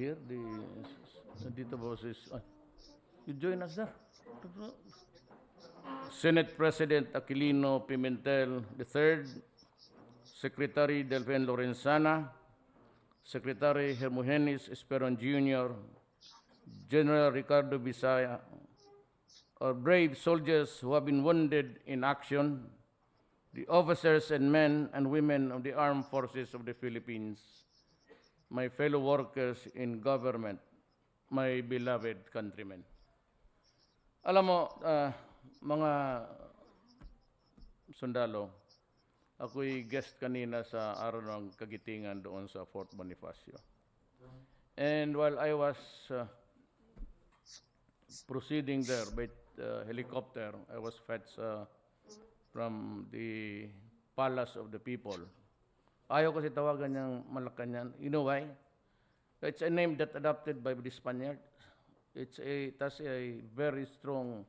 here? Dito boses. You join us there. Senate President Aquilino Pimentel III, Secretary Delfen Lorenzana, Secretary Hermogenes Esperon Jr., General Ricardo Bisaya, our brave soldiers who have been wounded in action, the officers and men and women of the armed forces of the Philippines, my fellow workers in government, my beloved countrymen. Alam mo, mga sundalo, ako'y guest kanina sa araw ng kagitingan doon sa Fort Bonifacio. And while I was proceeding there by helicopter, I was fetched from the Palace of the People. Ayaw kasi tawagan niyang Malacanang. You know why? It's a name that adopted by the Spaniards. It has a very strong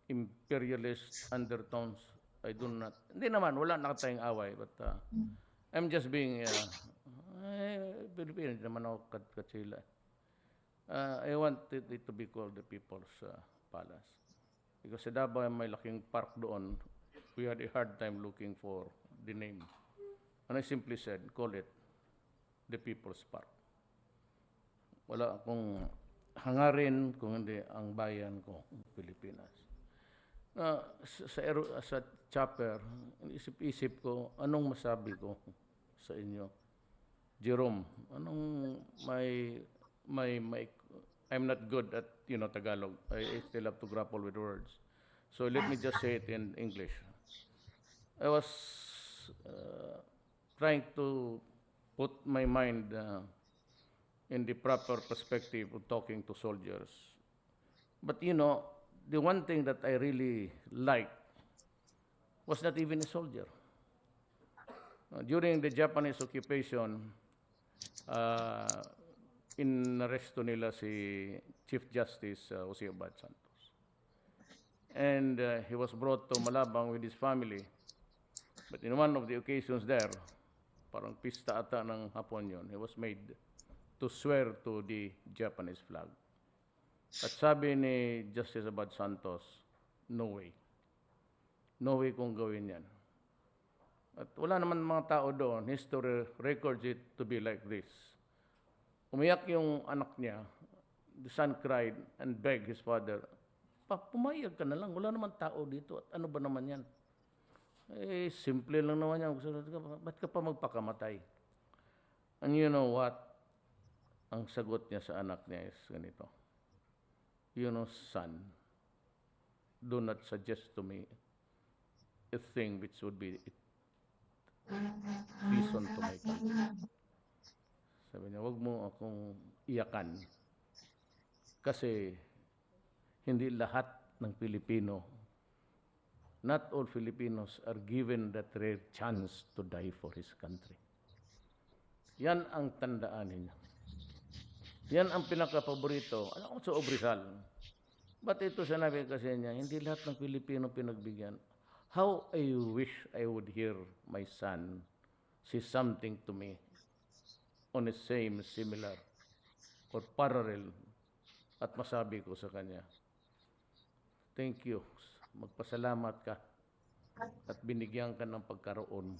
imperialist undertones. I do not. Hindi naman, wala na tayong away. But I'm just being, Pilipino naman ako katsila. I want it to be called the People's Palace. Because sa Davao may laking park doon. We had a hard time looking for the name. And I simply said, call it the People's Park. Wala akong hangarin kung hindi ang bayan ko, Pilipinas. Sa chopper, isip-isip ko, anong masabi ko sa inyo? Jerome, anong I'm not good at, Tagalog. I still have to grapple with words. So let me just say it in English. I was trying to put my mind in the proper perspective of talking to soldiers. But the one thing that I really liked was not even a soldier. During the Japanese occupation, inaresto nila si Chief Justice Jose Abad Santos. And he was brought to Malabang with his family. But in one of the occasions there, parang pista ata ng hapon yun, he was made to swear to the Japanese flag. At sabi ni Justice Abad Santos, no way. No way kung gawin yan. At wala naman mga tao doon, history records it to be like this. Umiyak yung anak niya, the son cried and begged his father, pumayag ka na lang, wala naman tao dito, at ano ba naman yan? Simple lang naman yan, ba't ka pa magpakamatay? And you know what? Ang sagot niya sa anak niya is ganito, son, do not suggest to me a thing which would be treason to my country. Sabi niya, wag mo akong iyakan kasi hindi lahat ng Pilipino, not all Filipinos are given that rare chance to die for his country. Yan ang tandaan ninyo. Yan ang pinaka-paborito. Alam ko sa Obrizal. But ito sinabi kasi niya, hindi lahat ng Pilipino pinagbigyan. How I wish I would hear my son say something to me on the same, similar, or parallel, at masabi ko sa kanya, thank you, magpasalamat ka, at binigyan ka ng pagkaroon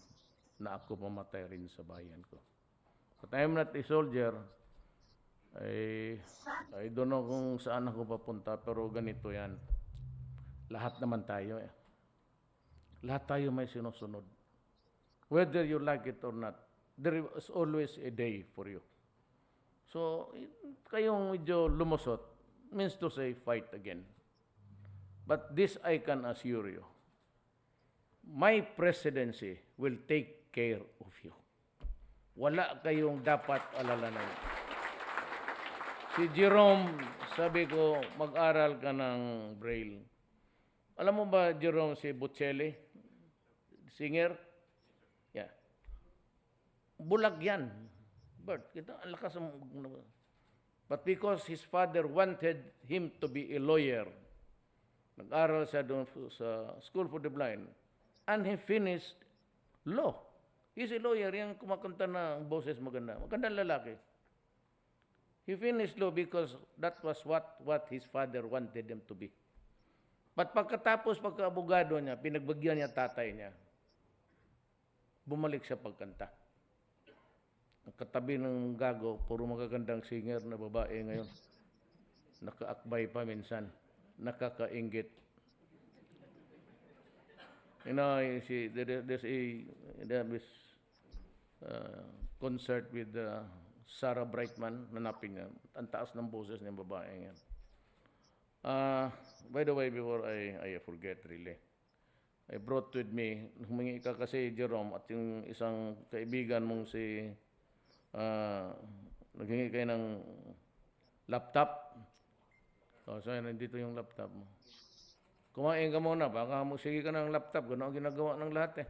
na ako mamatay rin sa bayan ko. But I am not a soldier. I don't know kung saan ako papunta, pero ganito yan. Lahat naman tayo Lahat tayo may sinusunod. Whether you like it or not, there is always a day for you. So, kayong medyo lumusot, means to say, fight again. But this I can assure you, my presidency will take care of you. Wala kayong dapat alalanan. Si Jerome, sabi ko, mag-aral ka ng Braille. Alam mo ba, Jerome, si Bocelli, singer? Yeah. Bulag yan. But ang lakas ng... But because his father wanted him to be a lawyer, nag-aral siya doon sa School for the Blind, and he finished law. He's a lawyer, yung kumakanta na ang boses maganda. Magandang lalaki. He finished law because that was what his father wanted them to be. But pagkatapos, pagka-abogado niya, pinagbagyan niya tatay niya, bumalik siya pagkanta. Ang katabi ng gago, puro magagandang singer na babae ngayon. Nakaakbay pa minsan. Nakakainggit. You know, there's this concert with Sarah Brightman, nanapin niya. Ang taas ng boses ng babae yan. By the way, before I forget really, I brought with me, humingi ka kasi Jerome at yung isang kaibigan mong si, naghingi kayo ng laptop. So nandito yung laptop mo. Kumain ka muna, baka sige ka ng laptop, gano'n ang ginagawa ng lahat eh.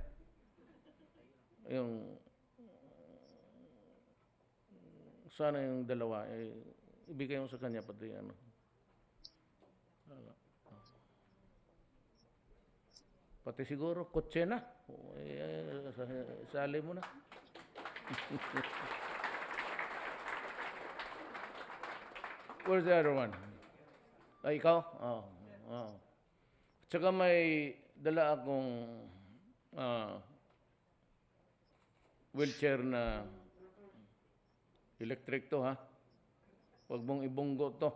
Yung, sana yung dalawa, ibigay mo sa kanya pati ano. Pati siguro, kotse na. Sali mo na. Where's the other one? Ay, ikaw? Oh. Tsaka may dala akong wheelchair na electric to, ha? Huwag mong ibunggo to.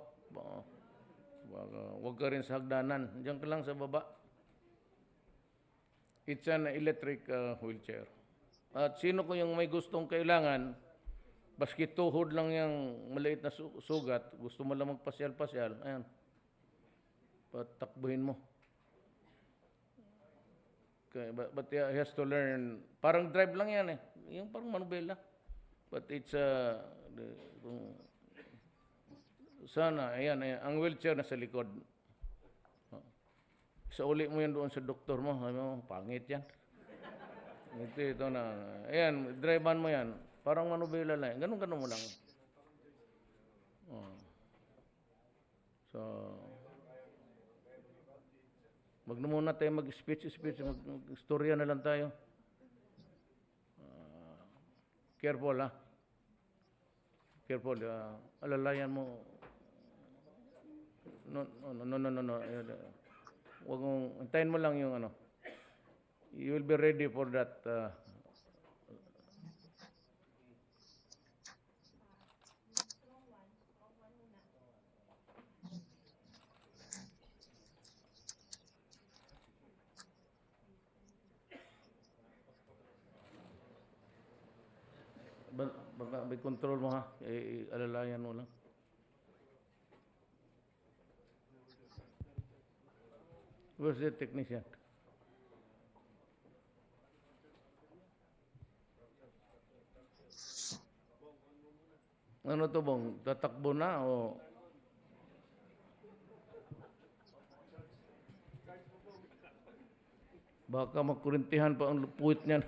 Huwag ka rin sa hagdanan. Diyan ka lang sa baba. It's an electric wheelchair. At sino ko yung may gustong kailangan, baski tuhod lang yung maliit na sugat, gusto mo lang magpasyal-pasyal, ayan, patakbuhin mo. Okay, but he has to learn, parang drive lang yan eh, yung parang manubela. But it's, sana, ayan, ang wheelchair na sa likod. Sa uli mo yan doon sa doktor mo, sabi mo, pangit yan. Ito na, ayan, drivean mo yan. Parang manubela lang. Ganun mo lang. So, wag na muna tayo mag-speech, mag-storya na lang tayo. Careful, ha? Careful, alalayan mo. No. Wag mong, antayin mo lang yung ano. You will be ready for that. Baka may control mo, ha? Alalayan mo lang. Where's the technician? Ano to bang? Tatakbo na o? Baka magkurintihan pa ang puwit niyan.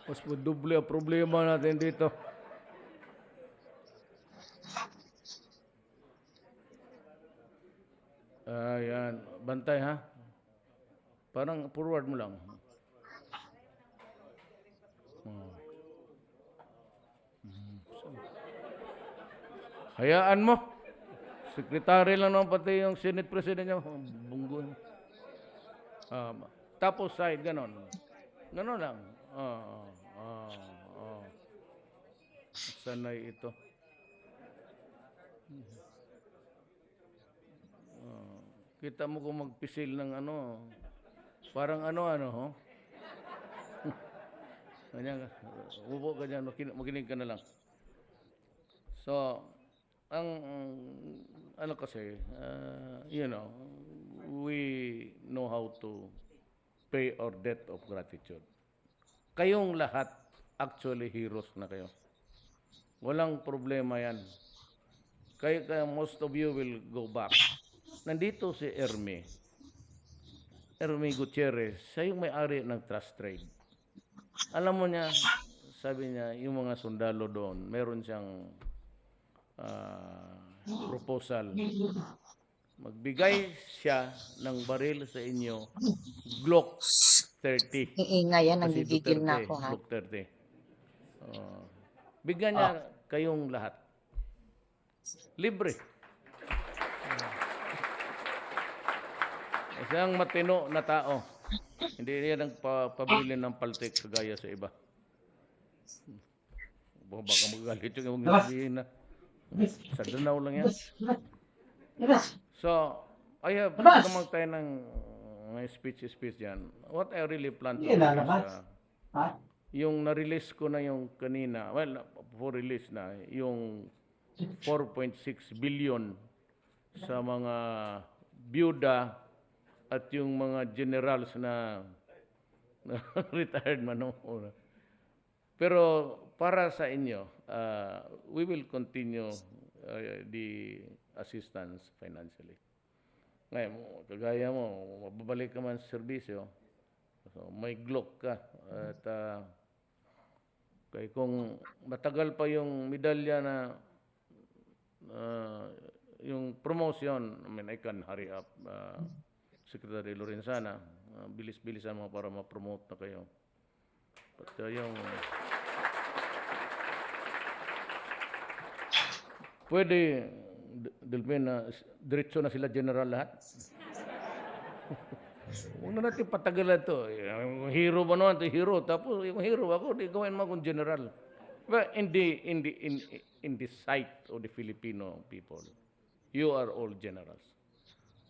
Mas madoble ang problema natin dito. Ayan. Bantay, ha? Parang forward mo lang. Hayaan mo. Sekretary lang naman pati yung Senate President niya. Bunggo. Tapos side, ganon. Ganon lang. Sanay ito. Kita mo kung magpisil ng ano. Parang ano, ho? Ganyan ka. Upo ka dyan. Makinig ka na lang. So, ang ano kasi, we know how to pay our debt of gratitude. Kayong lahat, actually heroes na kayo. Walang problema yan. Kaya most of you will go back. Nandito si Ermi Gutierrez, siya yung may-ari ng trust trade. Alam mo niya, sabi niya, yung mga sundalo doon, meron siyang proposal. Magbigay siya ng baril sa inyo, Glock 30. Iingay yan, nanggigigil na ako, ha? Glock 30. Bigyan niya kayong lahat. Libre. Isang matino na tao. Hindi niya nagpabili ng paltik kagaya sa iba. Baka magalit yung sabihin na sa Danau lang yan. So, I have naman tayo ng speech dyan. What I really plan to do is, yung na-release ko na yung kanina, well, for release na, yung 4.6 billion sa mga byuda at yung mga generals na retired man. No? Pero para sa inyo, we will continue the assistance financially. Ngayon, kagaya mo, mababalik ka man sa serbisyo, so may Glock ka, at kaya kung matagal pa yung medalya na yung promotion, I mean, I can hurry up, Secretary Lorenzana, bilis-bilisan mo para ma-promote na kayo. But yung pwede, Delphin, diretso na sila general lahat. Huwag na natin patagalan ito. Yung hero ba naman ito? Hero. Tapos yung hero ako, di gawin mo akong general. But in the sight of the Filipino people, you are all generals.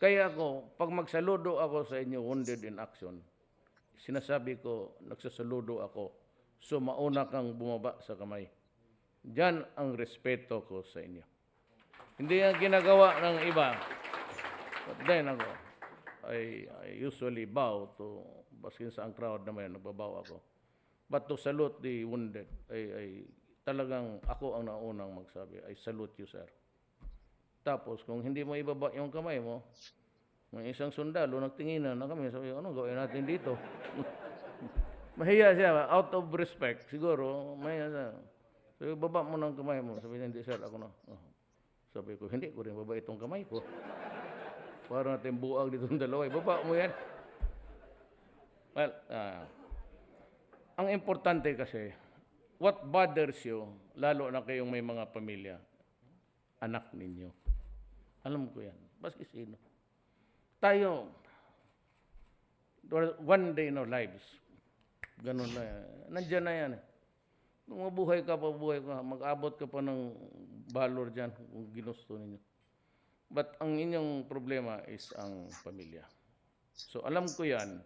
Kaya ako, pag magsaludo ako sa inyo, wounded in action, sinasabi ko, nagsasaludo ako, so mauna kang bumaba sa kamay. Diyan ang respeto ko sa inyo. Hindi yan ginagawa ng iba. But then ako, I usually bow to, baskin sa ang crowd naman, nagbabaw ako. But to salute the wounded, ay talagang ako ang naunang magsabi, I salute you, sir. Tapos, kung hindi mo ibaba yung kamay mo, may isang sundalo, nagtinginan na kami, sabi, ano gawin natin dito? Mahiya siya, out of respect, siguro, mahiya siya. Sabi, baba mo ng kamay mo. Sabi, hindi, sir, ako na. Sabi ko, hindi ko rin baba itong kamay ko. Para natin buang dito ng dalawa. Baba mo yan. Well, ang importante kasi, what bothers you, lalo na kayong may mga pamilya, anak ninyo. Alam ko yan. Baski sino. Tayo, one day in our lives, ganun na yan. Nandiyan na yan. Kung mabuhay ka, mag-abot ka pa ng valor dyan kung ginusto ninyo. But ang inyong problema is ang pamilya. So alam ko yan.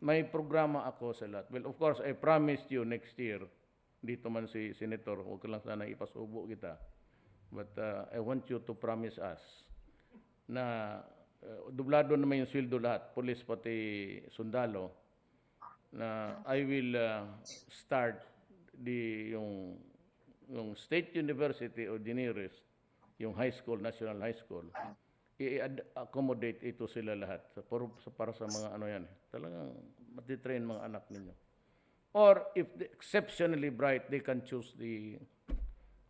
May programa ako sa lahat. Well, of course, I promised you next year, dito man si Senator, huwag ka lang sana ipasubo kita. But I want you to promise us na dublado naman yung sweldo lahat, police pati sundalo, na I will start yung State University o the nearest, yung high school, national high school, i-accommodate ito sila lahat para sa mga ano yan. Talagang matitrain mga anak ninyo. Or if exceptionally bright, they can choose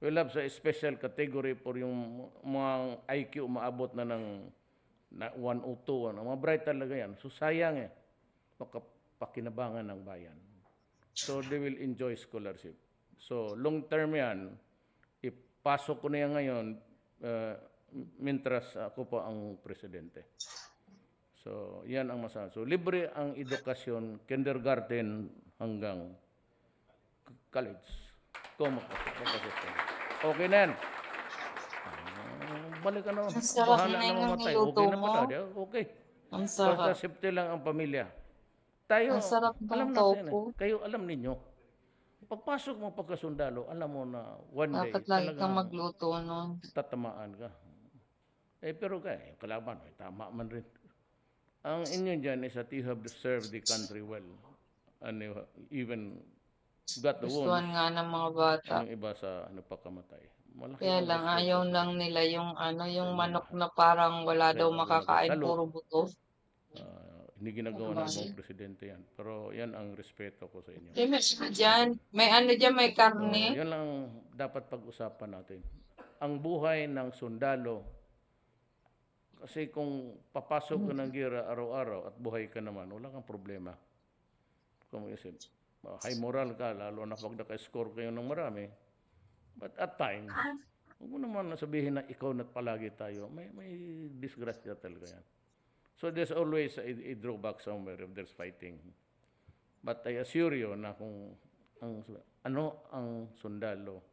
we'll have a special category for yung mga IQ maabot na ng 102. Mga bright talaga yan. So sayang makapakinabangan ng bayan. So they will enjoy scholarship. So long term yan, ipasok ko na yan ngayon, mintras ako pa ang presidente. So yan ang masasabi. So libre ang edukasyon, kindergarten hanggang college. Okay na yan. Balik ka na. Bahala na mamatay. Okay na pala. Okay. Ang sarap. Basta safety lang ang pamilya. Tayo, Ang sarap alam ng natin. tofu. Kayo, alam ninyo. Pagpasok mo pagkasundalo, alam mo na one day, Dapat lagi kang magluto nun. tatamaan ka. Pero kalaban, tama man rin. Ang inyo dyan is that you have to serve the country well. And you even got the wounds. Gustuhan nga ng mga bata. Yung iba sa nagpakamatay. Malaki Kaya ang lang, respeto ayaw ko. lang nila yung yung Sa manok lahat. na parang wala Kaya daw ako makakain, nagsasalute. puro buto. Hindi ginagawa ng buong presidente yan. Pero yan ang respeto ko sa inyo. Eh, may ano dyan, may So, karne. yan lang dapat pag-usapan natin. Ang buhay ng sundalo, kasi kung papasok ka ng gira araw-araw at buhay ka naman, wala kang problema. Kung isip. high moral ka, lalo na pag naka-score kayo ng marami. But at times, huwag mo naman sabihin na ikaw na palagi tayo. May disgrasya talaga yan. So there's always a drawback somewhere if there's fighting. But I assure you na kung ano ang sundalo,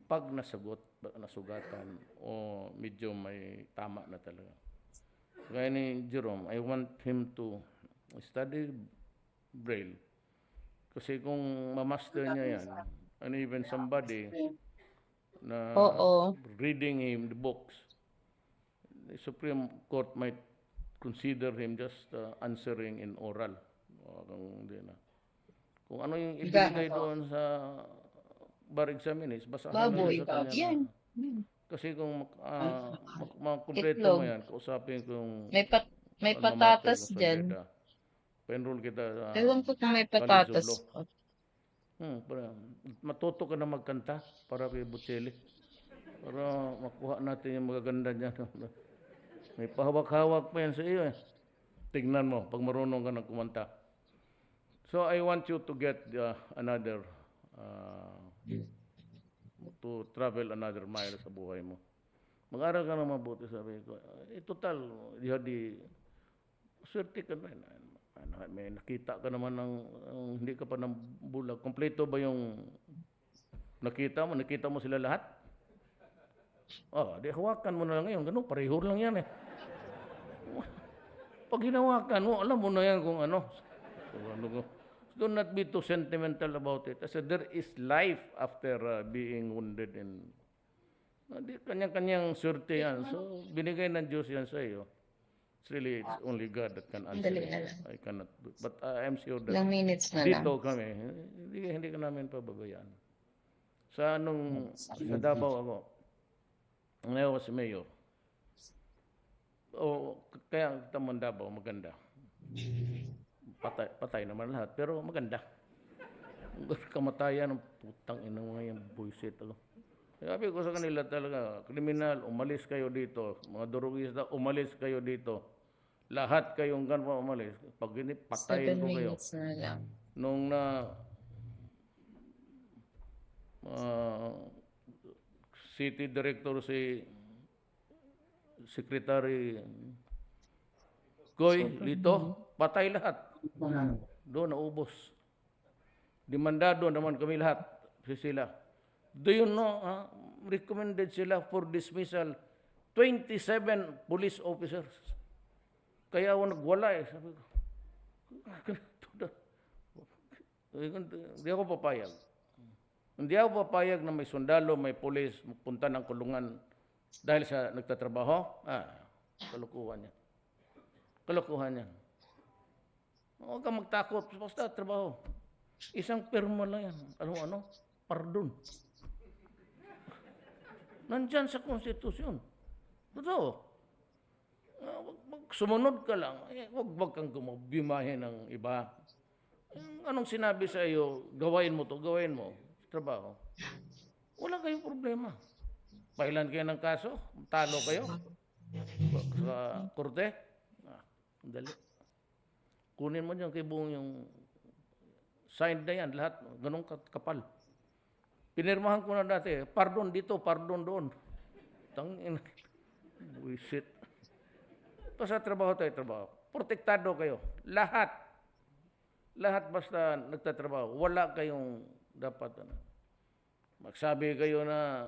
pag nasugatan o medyo may tama na talaga. Gaya ni Jerome, I want him to study Braille. Kasi kung mamaster niya yan, and even somebody na Oo. reading him the books, the Supreme Court might consider him just answering in oral. Kung ano yung ibigay doon sa bar examination, basahin lang Baboy. yun sa kanya. Yan. Kasi kung makumpleto mo Itlog. yan, kausapin kung May alma mater patatas mo sa dyan. Jeddah. Pa-enroll kita sa Ewan ko kung may College of patatas. Law. Matuto ka na magkanta para kay Buccelli. Para makuha natin yung magaganda niya. May pahawak-hawak pa yan sa iyo eh. Tignan mo pag marunong ka ng kumanta. So I want you to get another, to travel another mile sa buhay mo. Mag-aral ka na mabuti, sabi ko. Total, swerte ka na. May nakita ka naman ng, hindi ka pa ng bulag. Kompleto ba yung nakita mo? Nakita mo sila lahat? Di hawakan mo na lang ngayon. Ganun, pareho lang yan eh. Pag hinawakan mo, alam mo na yan kung ano. Do not be too sentimental about it. Kasi there is life after being wounded. Kanya-kanyang swerte yan. So, binigay ng Diyos yan sa iyo. It's really, it's only God that can answer it. I cannot do it. But I'm sure that Ilang minutes na lang. dito kami, hindi ka namin pababayaan. Sa Davao ako, ngayon ako si Mayor. Kaya tamang Davao, maganda. Patay naman lahat, pero maganda. Kamatayan, putang ina mga yung buisit. Sabi ko sa kanila talaga, kriminal, umalis kayo dito. Mga durugista, umalis kayo dito. Lahat kayong ganun umalis. Pag hindi, patayin ko kayo. 7 minutes na lang. Nung city director si Secretary Goy Lito, patay lahat. Doon naubos. Demandado naman kami lahat. Sila. Do you know, recommended sila for dismissal 27 police officers. Kaya ako nagwala eh. Sabi ko, hindi ako papayag. Hindi ako papayag na may sundalo, may pulis, magpunta ng kulungan dahil sa nagtatrabaho. Kalukuhan yan. Kalukuhan yan. Huwag kang magtakot. Basta trabaho. Isang perma lang yan. Ano? Pardon. Nandyan sa konstitusyon. Totoo. Sumunod ka lang. Huwag kang gumabimahin ng iba. Anong sinabi sa iyo, gawain mo to, gawain mo. Trabaho. Wala kayong problema. Pailan kayo ng kaso? Talo kayo? Sa korte? Dali. Kunin mo dyan kay buong yung signed na yan, lahat. Ganun kapal. Pinirmahan ko na dati, pardon dito, pardon doon. Tangin. Buisit. Basta trabaho tayo, trabaho. Protektado kayo. Lahat. Lahat basta nagtatrabaho. Wala kayong dapat. Magsabi kayo na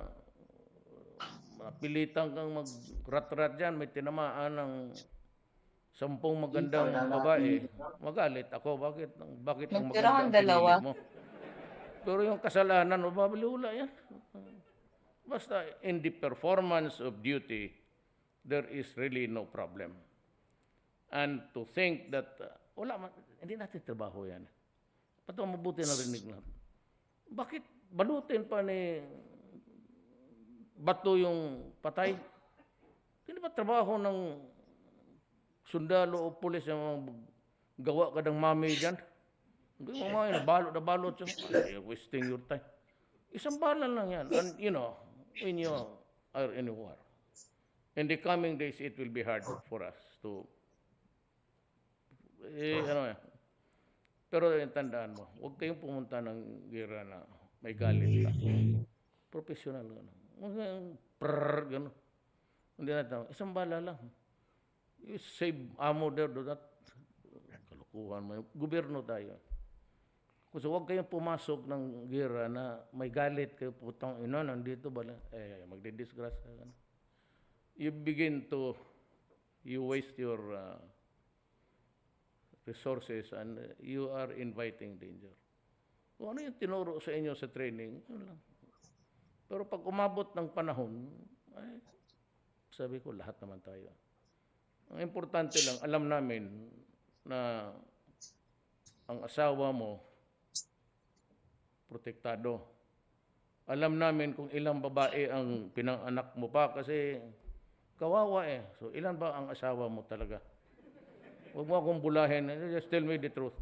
pilitan kang mag-rat-rat dyan, may tinamaan ng 10 magandang babae. Magalit ako. Bakit ang maganda ang pinili mo? Pero yung kasalanan, mababaliwala yan. Basta in the performance of duty, there is really no problem. And to think that, hindi natin trabaho yan. Pato mabuti na rinig na. Bakit balutin pa ni bato yung patay? Hindi ba trabaho ng sundalo o pulis yung gawa ka ng mami dyan? Hindi mo mga nabalot siya. Wasting your time. Isang bala lang yan. And when you are in a war, in the coming days, it will be hard for us to, Pero tandaan mo, huwag kayong pumunta ng gera na may galit ka. Professional. Gano'n. Huwag kayong prrrr, gano'n. Hindi natin, isang bala lang. You save ammo there, do that. Kalukuhan mo. Gobyerno tayo. Kasi huwag kayong pumasok ng gera na may galit kayo, putang ina, nandito ba? Magdidisgrasya ka na. You begin to, you waste your resources and you are inviting danger. Kung ano yung tinuro sa inyo sa training, yun lang. Pero pag umabot ng panahon, ay, sabi ko, lahat naman tayo. Ang importante lang, alam namin na ang asawa mo, protektado. Alam namin kung ilang babae ang pinanganak mo pa kasi kawawa eh. So, ilan ba ang asawa mo talaga? Huwag mo akong bulahin. Just tell me the truth.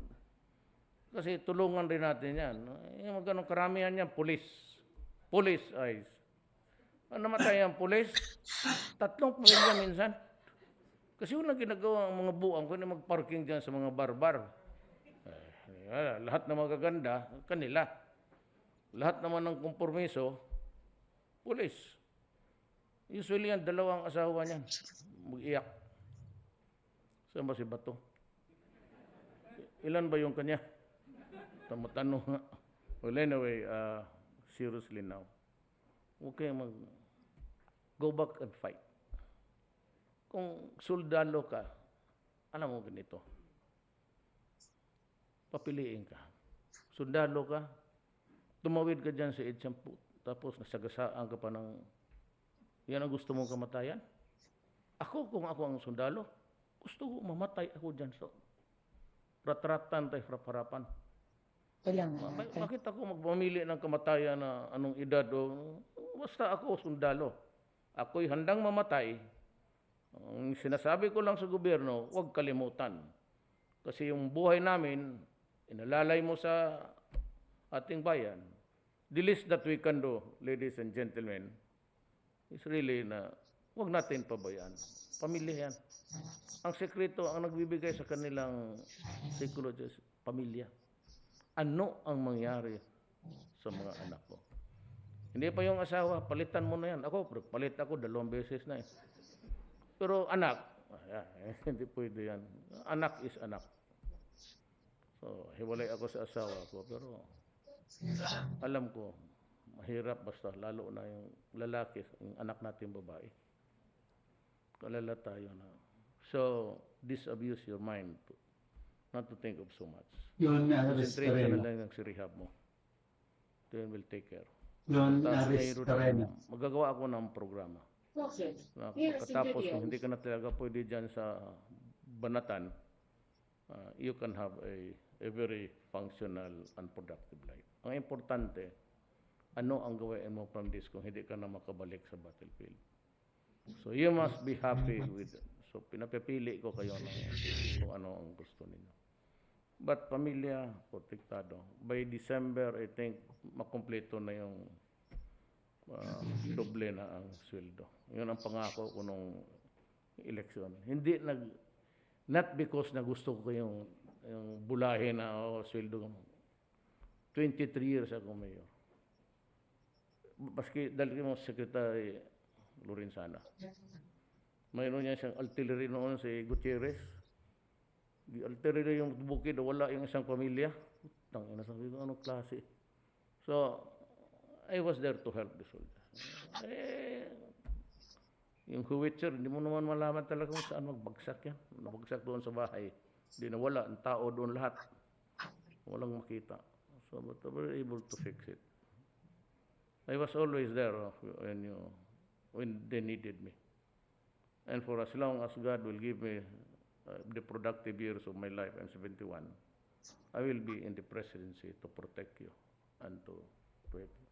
Kasi tulungan rin natin yan. Yung ganong karamihan yan, pulis. Police eyes. Ano namatay ang pulis? 3 pamilya minsan. Kasi walang ginagawa ang mga buang kundi magparking dyan sa mga barbar. Lahat ng magaganda, kanila. Lahat naman ng kompromiso, pulis. Usually yan, 2 asawa niyan. Mag-iyak. Saan ba si Bato? Ilan ba yung kanya? Tanong nga. Well, anyway, seriously now. Okay, go back and fight. Kung soldado ka, alam mo ganito, papiliin ka. Soldado ka, tumawid ka dyan sa Edsampu, tapos nasagasaan ka pa ng, yan ang gusto mong kamatayan? Ako, kung ako ang sundalo, gusto ko mamatay ako dyan sa ratratan tayo harap-harapan. Bakit ako magpamili ng kamatayan na anong edad o basta ako sundalo. Ako'y handang mamatay. Ang sinasabi ko lang sa gobyerno, huwag kalimutan. Kasi yung buhay namin, inalalay mo sa ating bayan. The least that we can do, ladies and gentlemen, is really na huwag natin pabayaan. Pamilya yan. Ang sekreto, ang nagbibigay sa kanilang psychologist, pamilya. Ano ang mangyari sa mga anak ko? Hindi pa yung asawa, palitan mo na yan. Ako, palit ako 2 beses na eh. Pero anak, hindi pwede yan. Anak is anak. So, hiwalay ako sa asawa ko, pero alam ko, mahirap basta, lalo na yung lalaki, yung anak natin babae. Kalala tayo na. So, disabuse your mind not to think of so much. Yun Concentrate ka na lang sa rehab mo. Then we'll take care. Yun Magagawa ako ng programa. Na pagkatapos, kung hindi ka na talaga pwede dyan sa banatan, you can have a very functional and productive life. Ang importante, ano ang gawin mo from this kung hindi ka na makabalik sa battlefield? So you must be happy with it. So pinapipili ko kayo ng kung ano ang gusto ninyo. But pamilya, protektado. By December, I think, makumpleto na yung doble na ang sweldo. Yun ang pangako ko nung eleksyon. Hindi not because na gusto ko yung bulahin na sweldo. 23 years ako mayor. Maski dahil mo Secretary Lorenzana. Mayroon niya siyang artillery noon si Gutierrez. Artillery yung bukid, wala yung isang pamilya. Tangina, sabi ko, anong klase? So, I was there to help the soldiers. Yung Howitzer, hindi mo naman malaman talaga kung saan magbagsak yan. Nabagsak doon sa bahay. Hindi nawala, ang tao doon lahat. Walang makita. So, but we were able to fix it. I was always there when they needed me. And for as long as God will give me the productive years of my life, I'm 71, I will be in the presidency to protect you and to help you.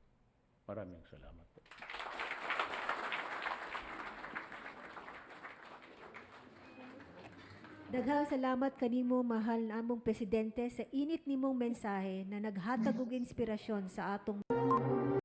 Maraming salamat po. Daghang salamat kanimo mahal namong presidente sa init nimong mensahe na naghatag og inspirasyon sa atong